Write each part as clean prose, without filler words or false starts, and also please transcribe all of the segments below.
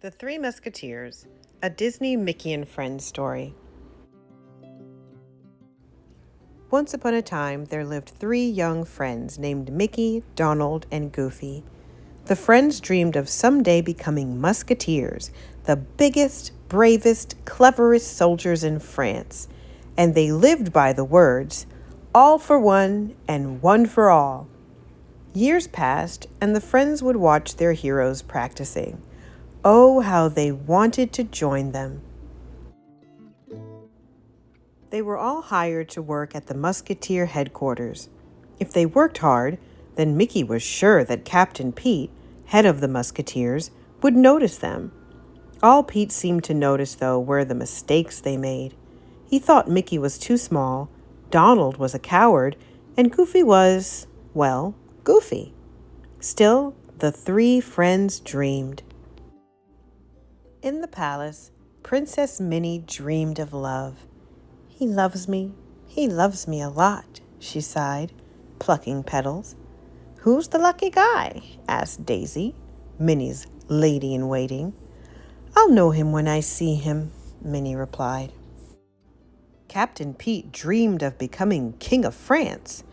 The Three Musketeers, a Disney Mickey and Friends story. Once upon a time, there lived three young friends named Mickey, Donald, and Goofy. The friends dreamed of someday becoming musketeers, the biggest, bravest, cleverest soldiers in France, and they lived by the words, all for one and one for all. Years passed, and the friends would watch their heroes practicing. Oh, how they wanted to join them. They were all hired to work at the Musketeer headquarters. If they worked hard, then Mickey was sure that Captain Pete, head of the Musketeers, would notice them. All Pete seemed to notice, though, were the mistakes they made. He thought Mickey was too small, Donald was a coward, and Goofy was, well, Goofy. Still, the three friends dreamed. In the palace, Princess Minnie dreamed of love. He loves me a lot, she sighed, plucking petals. Who's the lucky guy? Asked Daisy, Minnie's lady-in-waiting. I'll know him when I see him, Minnie replied. Captain Pete dreamed of becoming King of France.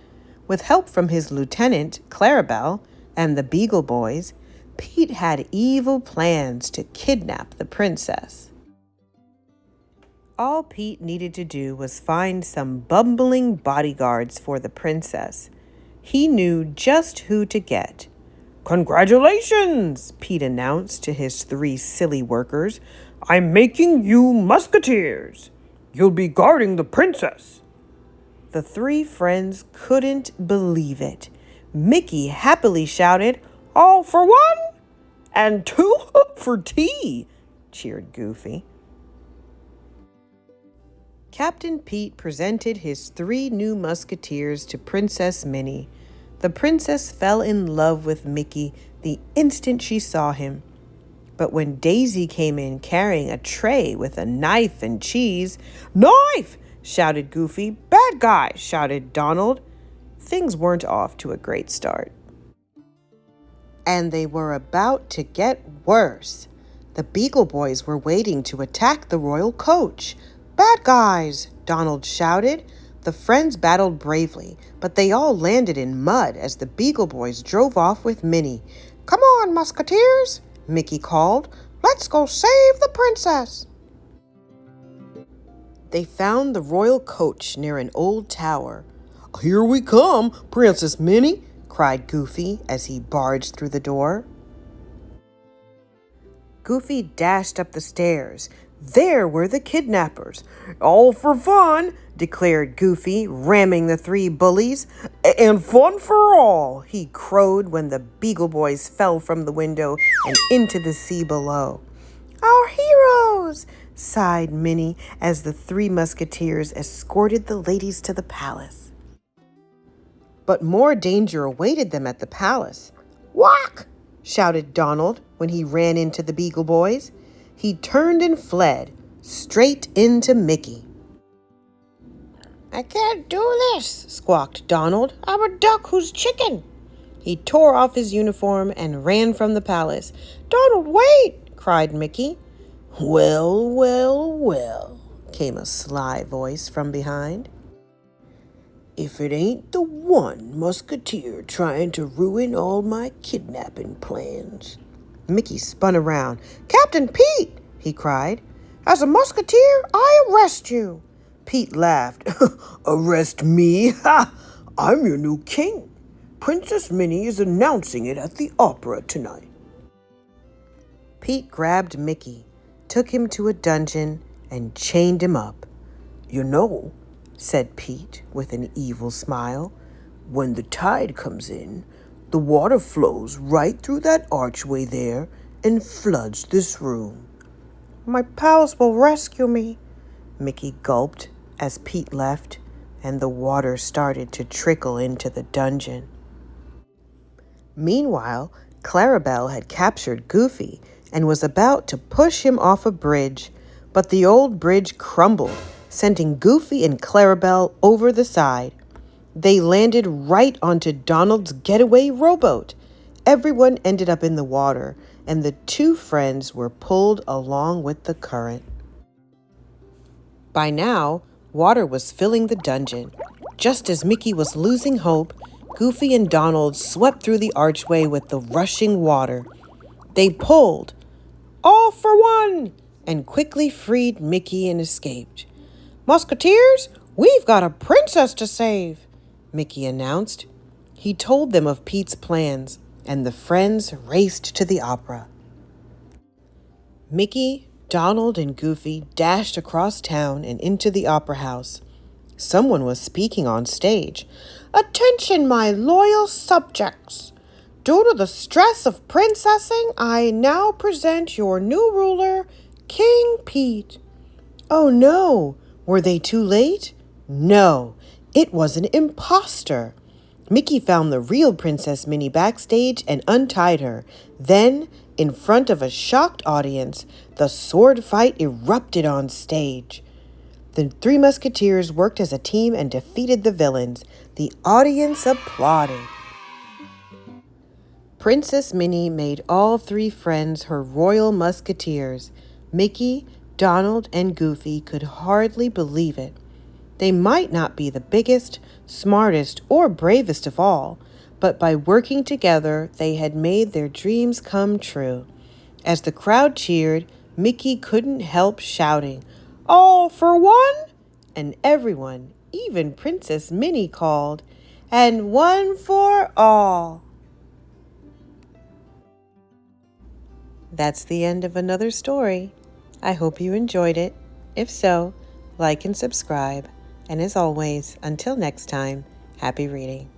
With help from his lieutenant, Clarabelle, and the Beagle Boys, Pete had evil plans to kidnap the princess. All Pete needed to do was find some bumbling bodyguards for the princess. He knew just who to get. Congratulations, Pete announced to his three silly workers. I'm making you musketeers. You'll be guarding the princess. The three friends couldn't believe it. Mickey happily shouted, all for one and two for tea, cheered Goofy. Captain Pete presented his three new musketeers to Princess Minnie. The princess fell in love with Mickey the instant she saw him. But when Daisy came in carrying a tray with a knife and cheese, Knife! Shouted Goofy. Bad guy! Shouted Donald. Things weren't off to a great start. And they were about to get worse. The Beagle Boys were waiting to attack the royal coach. Bad guys! Donald shouted. The friends battled bravely, but they all landed in mud as the Beagle Boys drove off with Minnie. Come on, musketeers! Mickey called. Let's go save the princess! They found the royal coach near an old tower. Here we come, Princess Minnie, cried Goofy as he barged through the door. Goofy dashed up the stairs. There were the kidnappers. All for fun, declared Goofy, ramming the three bullies. And fun for all, he crowed when the Beagle Boys fell from the window and into the sea below. Our heroes, sighed Minnie as the three musketeers escorted the ladies to the palace. But more danger awaited them at the palace. Whack! Shouted Donald when he ran into the Beagle Boys. He turned and fled, straight into Mickey. I can't do this, squawked Donald. I'm a duck who's chicken. He tore off his uniform and ran from the palace. Donald, wait, cried Mickey. Well, well, well, came a sly voice from behind. If it ain't the one musketeer trying to ruin all my kidnapping plans. Mickey spun around. Captain Pete, he cried. As a musketeer, I arrest you. Pete laughed. Arrest me? Ha! I'm your new king. Princess Minnie is announcing it at the opera tonight. Pete grabbed Mickey, took him to a dungeon, and chained him up. You know, said Pete with an evil smile, when the tide comes in, the water flows right through that archway there and floods this room. My pals will rescue me, Mickey gulped as Pete left, and the water started to trickle into the dungeon. Meanwhile, Clarabelle had captured Goofy and was about to push him off a bridge, but the old bridge crumbled, sending Goofy and Clarabelle over the side. They landed right onto Donald's getaway rowboat. Everyone ended up in the water, and the two friends were pulled along with the current. By now, water was filling the dungeon. Just as Mickey was losing hope, Goofy and Donald swept through the archway with the rushing water. They pulled, all for one, and quickly freed Mickey and escaped. "Musketeers, we've got a princess to save," Mickey announced. He told them of Pete's plans, and the friends raced to the opera. Mickey, Donald, and Goofy dashed across town and into the opera house. Someone was speaking on stage. "Attention, my loyal subjects! Due to the stress of princessing, I now present your new ruler, King Pete." Oh no! Were they too late? No, it was an imposter. Mickey found the real Princess Minnie backstage and untied her. Then, in front of a shocked audience, the sword fight erupted on stage. The three Musketeers worked as a team and defeated the villains. The audience applauded. Princess Minnie made all three friends her royal Musketeers. Mickey, Donald, and Goofy could hardly believe it. They might not be the biggest, smartest, or bravest of all, but by working together, they had made their dreams come true. As the crowd cheered, Mickey couldn't help shouting, "All for one!" And everyone, even Princess Minnie, called, "And one for all!" That's the end of another story. I hope you enjoyed it. If so, like and subscribe. And as always, until next time, happy reading.